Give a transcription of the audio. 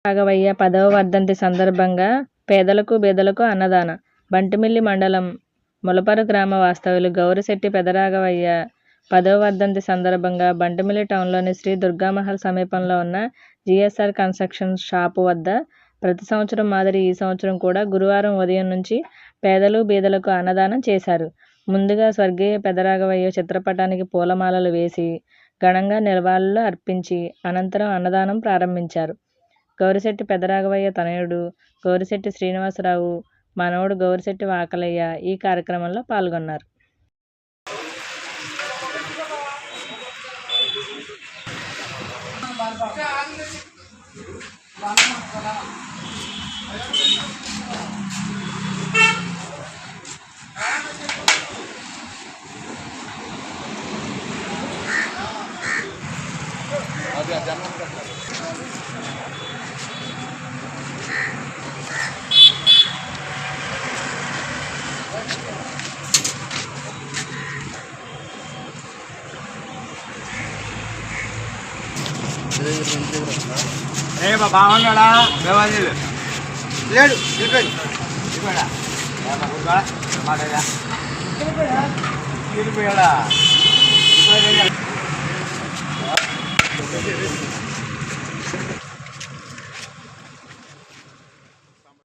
రాఘవయ్య 10వ వర్ధంతి సందర్భంగా పేదలకు బీదలకు అన్నదాన. బంటుమిల్లి మండలం ములపరు గ్రామ వాస్తవ్యులు గౌరిశెట్టి పెదరాఘవయ్య 10వ వర్ధంతి సందర్భంగా బంటుమిల్లి టౌన్లోని శ్రీ దుర్గామహల్ సమీపంలో ఉన్న జిఎస్ఆర్ కన్స్ట్రక్షన్ షాపు వద్ద ప్రతి సంవత్సరం మాదిరి ఈ సంవత్సరం కూడా గురువారం ఉదయం నుంచి పేదలు బీదలకు అన్నదానం చేశారు. ముందుగా స్వర్గీయ పెదరాఘవయ్య చిత్రపటానికి పూలమాలలు వేసి ఘనంగా నివాళులు అర్పించి అనంతరం అన్నదానం ప్రారంభించారు. గౌరిశెట్టి పెదరాఘవయ్య తనయుడు గౌరిశెట్టి శ్రీనివాసరావు, మనవడు గౌరిశెట్టి వాకలయ్య ఈ కార్యక్రమంలో పాల్గొన్నారు. బాగున్నాడా లేడు వెళ్ళిపోయాడా